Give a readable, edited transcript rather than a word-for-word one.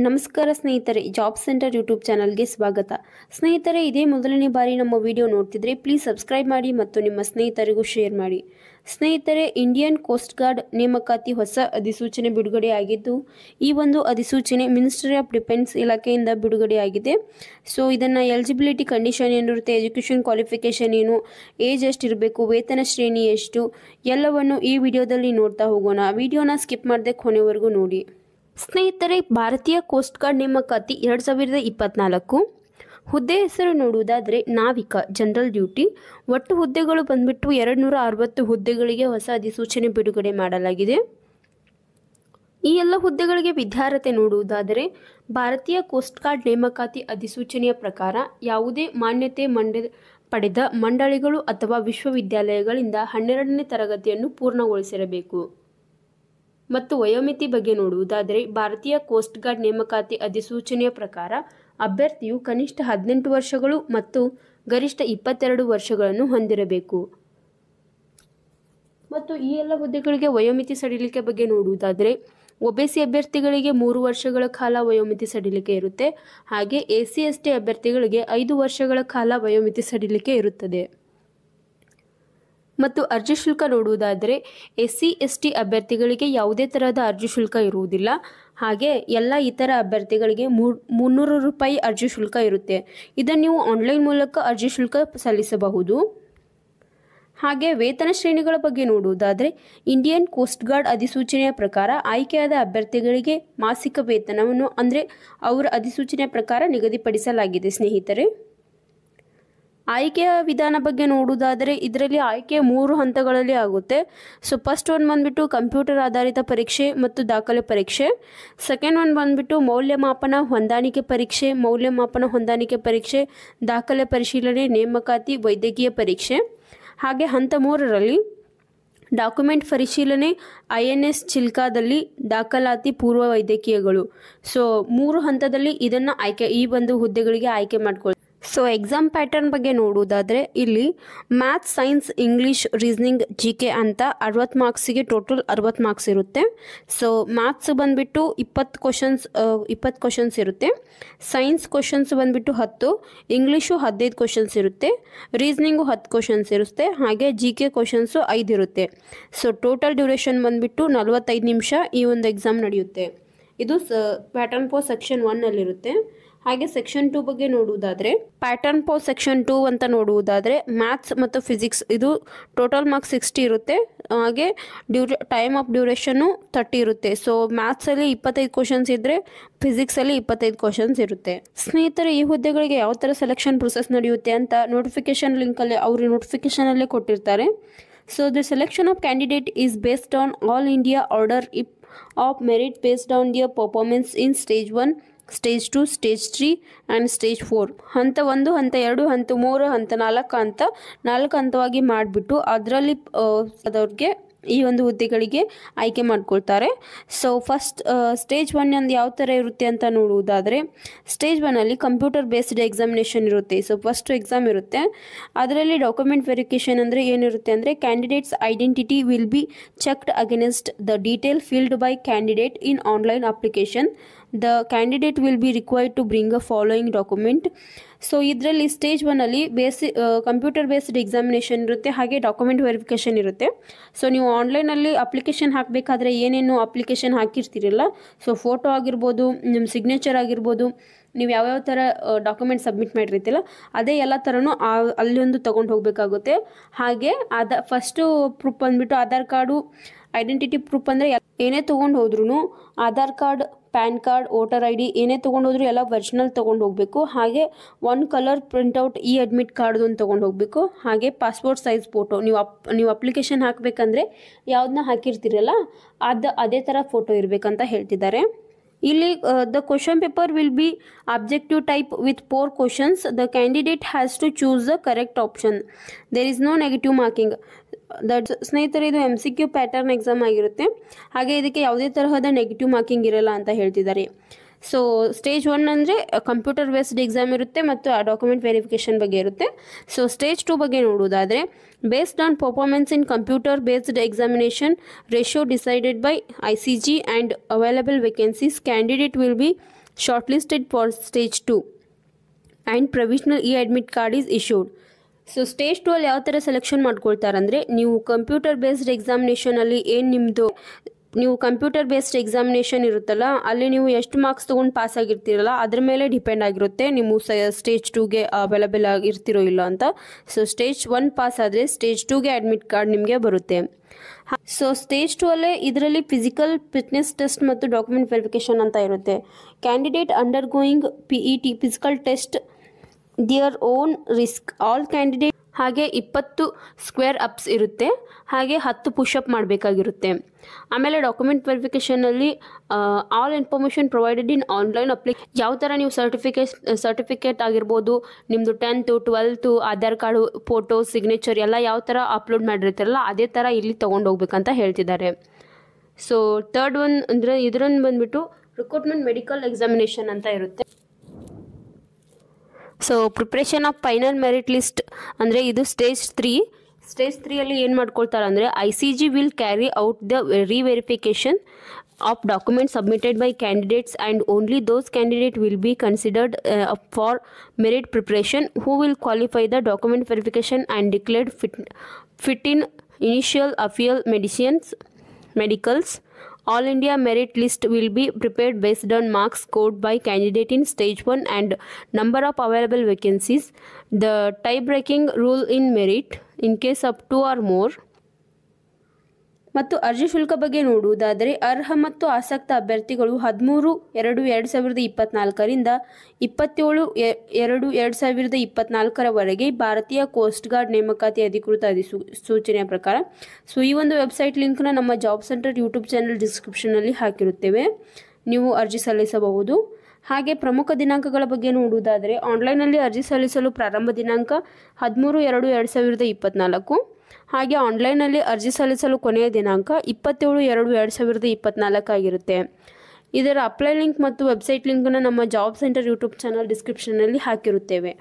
ನಮಸ್ಕಾರ ಸ್ನೇಹಿತರೆ, job centre YouTube ಚಾನಲ್ಗೆ ಸ್ವಾಗತ. ಸ್ನೇಹಿತರೆ, ಇದೇ ಮೊದಲನೇ ಬಾರಿ ನಮ್ಮ ವಿಡಿಯೋ ನೋಡ್ತಿದ್ರೆ ಪ್ಲೀಸ್ ಸಬ್ಸ್ಕ್ರೈಬ್ ಮಾಡಿ ಮತ್ತು ನಿಮ್ಮ ಸ್ನೇಹಿತರಿಗೂ ಶೇರ್ ಮಾಡಿ. ಸ್ನೇಹಿತರೆ, ಇಂಡಿಯನ್ ಕೋಸ್ಟ್ ಗಾರ್ಡ್ ನೇಮಕಾತಿ ಹೊಸ ಅಧಿಸೂಚನೆ ಬಿಡುಗಡೆಯಾಗಿದ್ದು, ಈ ಒಂದು ಅಧಿಸೂಚನೆ ಮಿನಿಸ್ಟ್ರಿ ಆಫ್ ಡಿಫೆನ್ಸ್ ಇಲಾಖೆಯಿಂದ ಬಿಡುಗಡೆಯಾಗಿದೆ. ಸೊ ಇದನ್ನು ಎಲಿಜಿಬಿಲಿಟಿ ಕಂಡೀಷನ್ ಏನಿರುತ್ತೆ, ಎಜುಕೇಷನ್ ಕ್ವಾಲಿಫಿಕೇಷನ್ ಏನು, ಏಜ್ ಎಷ್ಟಿರಬೇಕು, ವೇತನ ಶ್ರೇಣಿ ಎಷ್ಟು, ಎಲ್ಲವನ್ನು ಈ ವಿಡಿಯೋದಲ್ಲಿ ನೋಡ್ತಾ ಹೋಗೋಣ. ವಿಡಿಯೋನ ಸ್ಕಿಪ್ ಮಾಡದೆ ಕೊನೆವರೆಗೂ ನೋಡಿ. ಸ್ನೇಹಿತರೆ, ಭಾರತೀಯ ಕೋಸ್ಟ್ ಗಾರ್ಡ್ ನೇಮಕಾತಿ 2024 ಹುದ್ದೆ ಹೆಸರು ನೋಡುವುದಾದರೆ ನಾವಿಕ ಜನರಲ್ ಡ್ಯೂಟಿ. ಒಟ್ಟು ಹುದ್ದೆಗಳು ಬಂದ್ಬಿಟ್ಟು 260 ಹುದ್ದೆಗಳಿಗೆ ಹೊಸ ಅಧಿಸೂಚನೆ ಬಿಡುಗಡೆ ಮಾಡಲಾಗಿದೆ. ಈ ಎಲ್ಲ ಹುದ್ದೆಗಳಿಗೆ ವಿದ್ಯಾರ್ಹತೆ ನೋಡುವುದಾದರೆ ಭಾರತೀಯ ಕೋಸ್ಟ್ ಗಾರ್ಡ್ ನೇಮಕಾತಿ ಅಧಿಸೂಚನೆಯ ಪ್ರಕಾರ ಯಾವುದೇ ಮಾನ್ಯತೆ ಪಡೆದ ಮಂಡಳಿಗಳು ಅಥವಾ ವಿಶ್ವವಿದ್ಯಾಲಯಗಳಿಂದ 12ನೇ ತರಗತಿಯನ್ನು ಪೂರ್ಣಗೊಳಿಸಿರಬೇಕು. ಮತ್ತು ವಯೋಮಿತಿ ಬಗ್ಗೆ ನೋಡುವುದಾದರೆ ಭಾರತೀಯ ಕೋಸ್ಟ್ ಗಾರ್ಡ್ ನೇಮಕಾತಿ ಅಧಿಸೂಚನೆಯ ಪ್ರಕಾರ ಅಭ್ಯರ್ಥಿಯು ಕನಿಷ್ಠ 18 ವರ್ಷಗಳು ಮತ್ತು ಗರಿಷ್ಠ 22 ವರ್ಷಗಳನ್ನು ಹೊಂದಿರಬೇಕು. ಮತ್ತು ಈ ಎಲ್ಲ ಹುದ್ದೆಗಳಿಗೆ ವಯೋಮಿತಿ ಸಡಿಲಿಕೆ ಬಗ್ಗೆ ನೋಡುವುದಾದರೆ ಒಬಿಸಿ ಅಭ್ಯರ್ಥಿಗಳಿಗೆ 3 ವರ್ಷಗಳ ಕಾಲ ವಯೋಮಿತಿ ಸಡಿಲಿಕೆ ಇರುತ್ತೆ. ಹಾಗೆ SC/ST ಅಭ್ಯರ್ಥಿಗಳಿಗೆ 5 ವರ್ಷಗಳ ಕಾಲ ವಯೋಮಿತಿ ಸಡಿಲಿಕೆ ಇರುತ್ತದೆ. ಮತ್ತು ಅರ್ಜಿ ಶುಲ್ಕ ನೋಡುವುದಾದರೆ SC/ST ಅಭ್ಯರ್ಥಿಗಳಿಗೆ ಯಾವುದೇ ತರಹದ ಅರ್ಜಿ ಶುಲ್ಕ ಇರುವುದಿಲ್ಲ. ಹಾಗೆ ಎಲ್ಲ ಇತರ ಅಭ್ಯರ್ಥಿಗಳಿಗೆ 300 ರೂಪಾಯಿ ಅರ್ಜಿ ಶುಲ್ಕ ಇರುತ್ತೆ. ಇದನ್ನು ನೀವು ಆನ್ಲೈನ್ ಮೂಲಕ ಅರ್ಜಿ ಶುಲ್ಕ ಸಲ್ಲಿಸಬಹುದು. ಹಾಗೆ ವೇತನ ಶ್ರೇಣಿಗಳ ಬಗ್ಗೆ ನೋಡುವುದಾದರೆ ಇಂಡಿಯನ್ ಕೋಸ್ಟ್ ಗಾರ್ಡ್ ಅಧಿಸೂಚನೆಯ ಪ್ರಕಾರ ಆಯ್ಕೆಯಾದ ಅಭ್ಯರ್ಥಿಗಳಿಗೆ ಮಾಸಿಕ ವೇತನವನ್ನು ಅಂದರೆ ಅವರ ಅಧಿಸೂಚನೆಯ ಪ್ರಕಾರ ನಿಗದಿಪಡಿಸಲಾಗಿದೆ. ಸ್ನೇಹಿತರೆ, ಆಯ್ಕೆಯ ವಿಧಾನ ಬಗ್ಗೆ ನೋಡುವುದಾದರೆ ಇದರಲ್ಲಿ ಆಯ್ಕೆ 3 ಹಂತಗಳಲ್ಲಿ ಆಗುತ್ತೆ. ಸೊ ಫಸ್ಟ್ ಒನ್ ಬಂದ್ಬಿಟ್ಟು ಕಂಪ್ಯೂಟರ್ ಆಧಾರಿತ ಪರೀಕ್ಷೆ ಮತ್ತು ದಾಖಲೆ ಪರೀಕ್ಷೆ. ಸೆಕೆಂಡ್ ಒನ್ ಬಂದ್ಬಿಟ್ಟು ಮೌಲ್ಯಮಾಪನ ಹೊಂದಾಣಿಕೆ ಪರೀಕ್ಷೆ, ದಾಖಲೆ ಪರಿಶೀಲನೆ, ನೇಮಕಾತಿ, ವೈದ್ಯಕೀಯ ಪರೀಕ್ಷೆ. ಹಾಗೆ ಹಂತ 3ರಲ್ಲಿ ಡಾಕ್ಯುಮೆಂಟ್ ಪರಿಶೀಲನೆ, INS ಚಿಲ್ಕಾದಲ್ಲಿ ದಾಖಲಾತಿ, ಪೂರ್ವ ವೈದ್ಯಕೀಯಗಳು. ಸೊ 3 ಹಂತದಲ್ಲಿ ಇದನ್ನು ಈ ಒಂದು ಹುದ್ದೆಗಳಿಗೆ ಆಯ್ಕೆ ಮಾಡ್ಕೊಳ್ಳಿ. ಸೊ ಎಕ್ಸಾಮ್ ಪ್ಯಾಟರ್ನ್ ಬಗ್ಗೆ ನೋಡುವುದಾದರೆ ಇಲ್ಲಿ maths, science, English, reasoning, GK ಅಂತ 60 ಮಾರ್ಕ್ಸಿಗೆ ಟೋಟಲ್ 60 ಮಾರ್ಕ್ಸ್ ಇರುತ್ತೆ. ಸೊ ಮ್ಯಾಥ್ಸ್ ಬಂದ್ಬಿಟ್ಟು 20 ಕ್ವಶನ್ಸ್ ಇರುತ್ತೆ. ಸೈನ್ಸ್ ಕ್ವಶನ್ಸ್ ಬಂದ್ಬಿಟ್ಟು 10, ಇಂಗ್ಲೀಷು 15 ಕ್ವಶನ್ಸ್ ಇರುತ್ತೆ, ರೀಸನಿಂಗು 10 ಕ್ವಶನ್ಸ್ ಇರುತ್ತೆ. ಹಾಗೆ GK ಕ್ವಶನ್ಸು 5 ಇರುತ್ತೆ. ಸೊ ಟೋಟಲ್ ಡ್ಯೂರೇಷನ್ ಬಂದ್ಬಿಟ್ಟು 45 ನಿಮಿಷ ಈ ಒಂದು ಎಕ್ಸಾಮ್ ನಡೆಯುತ್ತೆ. ಇದು ಪ್ಯಾಟರ್ನ್ ಪೋ ಸೆಕ್ಷನ್ 1ನಲ್ಲಿರುತ್ತೆ. ಹಾಗೆ ಸೆಕ್ಷನ್ 2 ಬಗ್ಗೆ ನೋಡುವುದಾದರೆ ಪ್ಯಾಟರ್ನ್ ಪೋ ಸೆಕ್ಷನ್ 2 ಅಂತ ನೋಡುವುದಾದರೆ ಮ್ಯಾಥ್ಸ್ ಮತ್ತು ಫಿಸಿಕ್ಸ್ ಇದು ಟೋಟಲ್ ಮಾರ್ಕ್ಸ್ 60 ಇರುತ್ತೆ. ಹಾಗೆ ಟೈಮ್ ಆಫ್ ಡ್ಯೂರೇಷನ್ನು 30 ಇರುತ್ತೆ. ಸೊ ಮ್ಯಾಥ್ಸಲ್ಲಿ 25 ಕ್ವಶನ್ಸ್ ಇದ್ದರೆ ಫಿಸಿಕ್ಸಲ್ಲಿ 25 ಕ್ವಶನ್ಸ್ ಇರುತ್ತೆ. ಸ್ನೇಹಿತರೆ, ಈ ಹುದ್ದೆಗಳಿಗೆ ಯಾವ ಥರ ಸೆಲೆಕ್ಷನ್ ಪ್ರೊಸೆಸ್ ನಡೆಯುತ್ತೆ ಅಂತ ನೋಟಿಫಿಕೇಶನ್ ಲಿಂಕಲ್ಲಿ ಅವರು ನೋಟಿಫಿಕೇಶನಲ್ಲೇ ಕೊಟ್ಟಿರ್ತಾರೆ. So the selection of candidate is based on all India order of merit based on their performance in stage 1, stage 2, stage 3 and stage 4. ಹಂತ 1, ಹಂತ 2, ಹಂತ 3, ಹಂತ 4 ಅಂತ 4 ಹಂತವಾಗಿ ಮಾಡಿಬಿಟ್ಟು ಅದರಲ್ಲಿ ಅದವ್ರಿಗೆ ಈ ಒಂದು ಹುದ್ದೆಗಳಿಗೆ ಆಯ್ಕೆ ಮಾಡ್ಕೊಳ್ತಾರೆ. ಸೊ ಫಸ್ಟ್ ಸ್ಟೇಜ್ 1 ಅಂದು ಯಾವ ಥರ ಇರುತ್ತೆ ಅಂತ ನೋಡುವುದಾದರೆ ಸ್ಟೇಜ್ 1ಅಲ್ಲಿ ಕಂಪ್ಯೂಟರ್ ಬೇಸ್ಡ್ ಎಕ್ಸಾಮಿನೇಷನ್ ಇರುತ್ತೆ. ಸೊ ಫಸ್ಟ್ ಎಕ್ಸಾಮ್ ಇರುತ್ತೆ. ಅದರಲ್ಲಿ ಡಾಕ್ಯುಮೆಂಟ್ ವೆರಿಫಿಕೇಷನ್ ಅಂದರೆ ಏನಿರುತ್ತೆ ಅಂದರೆ candidates identity will be checked against the detail filled by candidate in online application. The candidate will be required to bring a following document. So ಇದರಲ್ಲಿ stage 1ಅಲ್ಲಿ computer based examination ಇರುತ್ತೆ. ಹಾಗೆ document verification ಇರುತ್ತೆ. So ನೀವು ಆನ್ಲೈನಲ್ಲಿ application ಹಾಕಬೇಕಾದ್ರೆ ಏನೇನು application ಹಾಕಿರ್ತೀರಲ್ಲ, so photo ಆಗಿರ್ಬೋದು, ನಿಮ್ಮ signature ಆಗಿರ್ಬೋದು, ನೀವು ಯಾವ್ಯಾವ ಥರ ಡಾಕ್ಯುಮೆಂಟ್ ಸಬ್ಮಿಟ್ ಮಾಡಿರ್ತೀರ ಅದೇ ಎಲ್ಲ ಥರನೂ ಅಲ್ಲಿ ಒಂದು ತೊಗೊಂಡು ಹೋಗಬೇಕಾಗುತ್ತೆ. ಹಾಗೆ ಫಸ್ಟು ಪ್ರೂಫ್ ಬಂದುಬಿಟ್ಟು ಆಧಾರ್ ಕಾರ್ಡು, ಐಡೆಂಟಿಟಿ ಪ್ರೂಫ್ ಅಂದರೆ ಏನೇ ತೊಗೊಂಡು ಹೋದ್ರೂ Aadhaar card, PAN card, voter ID ಏನೇ ತೊಗೊಂಡು ಹೋದ್ರೂ ಎಲ್ಲ ಒರಿಜಿನಲ್ ತೊಗೊಂಡು ಹೋಗಬೇಕು. ಹಾಗೆ 1 ಕಲರ್ ಪ್ರಿಂಟೌಟ್ ಅಡ್ಮಿಟ್ ಕಾರ್ಡ್ದೊಂದು ತೊಗೊಂಡು ಹೋಗಬೇಕು. ಹಾಗೆ ಪಾಸ್ಪೋರ್ಟ್ ಸೈಜ್ ಫೋಟೋ, ನೀವು ಅಪ್ಲಿಕೇಶನ್ ಹಾಕಬೇಕಂದ್ರೆ ಯಾವುದನ್ನ ಹಾಕಿರ್ತೀರಲ್ಲ ಅದೇ ಥರ ಫೋಟೋ ಇರಬೇಕಂತ ಹೇಳ್ತಿದ್ದಾರೆ. ಇಲ್ಲಿ the question paper will be objective type with 4 questions. The candidate has to choose the correct option. There is no negative marking. ಸ್ನೇಹಿತರೆ, ಇದು MCQ ಪ್ಯಾಟರ್ನ್ ಎಕ್ಸಾಮ್ ಆಗಿರುತ್ತೆ. ಹಾಗೆ ಇದಕ್ಕೆ ಯಾವುದೇ ತರಹದ ನೆಗೆಟಿವ್ ಮಾರ್ಕಿಂಗ್ ಇರಲ್ಲ ಅಂತ ಹೇಳ್ತಿದ್ದಾರೆ. ಸೊ ಸ್ಟೇಜ್ 1 ಅಂದರೆ ಕಂಪ್ಯೂಟರ್ ಬೇಸ್ಡ್ ಎಕ್ಸಾಮ್ ಇರುತ್ತೆ ಮತ್ತು ಡಾಕ್ಯುಮೆಂಟ್ ವೆರಿಫಿಕೇಷನ್ ಬಗ್ಗೆ ಇರುತ್ತೆ. ಸೊ ಸ್ಟೇಜ್ 2 ಬಗ್ಗೆ ನೋಡುವುದಾದರೆ based on performance in computer based examination ratio decided by ICG and available vacancies candidate will B shortlisted for stage 2 and provisional e-admit card is issued. So stage 2 ಅಲ್ಲಿ ಯಾವ ಥರ selection ಮಾಡ್ಕೊಳ್ತಾರಂದರೆ, ನೀವು computer based ಎಕ್ಸಾಮಿನೇಷನಲ್ಲಿ ಏನು ನಿಮ್ಮದು ನೀವು computer based examination ಇರುತ್ತಲ್ಲ, ಅಲ್ಲಿ ನೀವು ಎಷ್ಟು ಮಾರ್ಕ್ಸ್ ತೊಗೊಂಡು ಪಾಸ್ ಆಗಿರ್ತೀರಲ್ಲ ಅದ್ರ ಮೇಲೆ ಡಿಪೆಂಡ್ ಆಗಿರುತ್ತೆ ನೀವು ಸ್ಟೇಜ್ 2ಗೆ ಅವೈಲಬಲ್ ಆಗಿರ್ತಿರೋ ಇಲ್ಲ ಅಂತ. ಸೊ ಸ್ಟೇಜ್ 1 ಪಾಸ್ ಆದರೆ ಸ್ಟೇಜ್ 2ಗೆ ಅಡ್ಮಿಟ್ ಕಾರ್ಡ್ ನಿಮಗೆ ಬರುತ್ತೆ. ಸೊ ಸ್ಟೇಜ್ 2 ಅಲ್ಲೇ ಇದರಲ್ಲಿ ಫಿಸಿಕಲ್ ಫಿಟ್ನೆಸ್ ಟೆಸ್ಟ್ ಮತ್ತು ಡಾಕ್ಯುಮೆಂಟ್ ವೆರಿಫಿಕೇಷನ್ ಅಂತ ಇರುತ್ತೆ. Candidate undergoing PET physical test their own risk all candidate. ಹಾಗೆ 20 ಸ್ಕ್ವೇರ್ ಅಪ್ಸ್ ಇರುತ್ತೆ, ಹಾಗೆ 10 ಪುಷಪ್ ಮಾಡಬೇಕಾಗಿರುತ್ತೆ. ಆಮೇಲೆ ಡಾಕ್ಯುಮೆಂಟ್ ವೆರಿಫಿಕೇಷನಲ್ಲಿ all information provided in online ಯಾವ ಥರ ನೀವು ಸರ್ಟಿಫಿಕೇಟ್ ಆಗಿರ್ಬೋದು, ನಿಮ್ಮದು 10th 12th Aadhaar card photo signature ಎಲ್ಲ ಯಾವ ಥರ ಅಪ್ಲೋಡ್ ಮಾಡಿರ್ತಾರಲ್ಲ ಅದೇ ಥರ ಇಲ್ಲಿ ತೊಗೊಂಡು ಹೋಗ್ಬೇಕಂತ ಹೇಳ್ತಿದ್ದಾರೆ. ಸೊ ಥರ್ಡ್ ಒನ್ ಅಂದರೆ ಇದರನ್ನು ಬಂದುಬಿಟ್ಟು ರಿಕ್ರೂಟ್ಮೆಂಟ್ ಮೆಡಿಕಲ್ ಎಕ್ಸಾಮಿನೇಷನ್ ಅಂತ ಇರುತ್ತೆ. So preparation of final merit list ಅಂದರೆ ಇದು ಸ್ಟೇಜ್ 3. ಸ್ಟೇಜ್ 3ಅಲ್ಲಿ ಏನು ಮಾಡ್ಕೊಳ್ತಾರೆ ಅಂದರೆ ICG will carry out the reverification of document submitted by candidates and only those candidate will be considered for merit preparation who will qualify the document verification and declared fit in initial official medicals. All India merit list will be prepared based on marks scored by candidate in stage 1 and number of available vacancies. The tie-breaking rule in merit in case of 2 or more. ಮತ್ತು ಅರ್ಜಿ ಶುಲ್ಕ ಬಗ್ಗೆ ನೋಡುವುದಾದರೆ ಅರ್ಹ ಮತ್ತು ಆಸಕ್ತ ಅಭ್ಯರ್ಥಿಗಳು 13/2/2024ರಿಂದ 27/2/2024ರವರೆಗೆ ಭಾರತೀಯ ಕೋಸ್ಟ್ ಗಾರ್ಡ್ ನೇಮಕಾತಿ ಅಧಿಕೃತ ಸೂಚನೆಯ ಪ್ರಕಾರ. ಸೊ ಈ ಒಂದು ವೆಬ್ಸೈಟ್ ಲಿಂಕ್ನ ನಮ್ಮ ಜಾಬ್ ಸೆಂಟರ್ ಯೂಟ್ಯೂಬ್ ಚಾನಲ್ ಡಿಸ್ಕ್ರಿಪ್ಷನಲ್ಲಿ ಹಾಕಿರುತ್ತೇವೆ, ನೀವು ಅರ್ಜಿ ಸಲ್ಲಿಸಬಹುದು. ಹಾಗೆ ಪ್ರಮುಖ ದಿನಾಂಕಗಳ ಬಗ್ಗೆ ನೋಡುವುದಾದರೆ ಆನ್ಲೈನಲ್ಲಿ ಅರ್ಜಿ ಸಲ್ಲಿಸಲು ಪ್ರಾರಂಭ ದಿನಾಂಕ 13/2/2024. ಹಾಗೆ ಆನ್ಲೈನಲ್ಲಿ ಅರ್ಜಿ ಸಲ್ಲಿಸಲು ಕೊನೆಯ ದಿನಾಂಕ 27/2/2024 ಆಗಿರುತ್ತೆ. ಇದರ ಅಪ್ಲೈ ಲಿಂಕ್ ಮತ್ತು ವೆಬ್ಸೈಟ್ ಲಿಂಕನ್ನು ನಮ್ಮ ಜಾಬ್ ಸೆಂಟರ್ ಯೂಟ್ಯೂಬ್ ಚಾನಲ್ ಡಿಸ್ಕ್ರಿಪ್ಷನ್ನಲ್ಲಿ ಹಾಕಿರುತ್ತೇವೆ.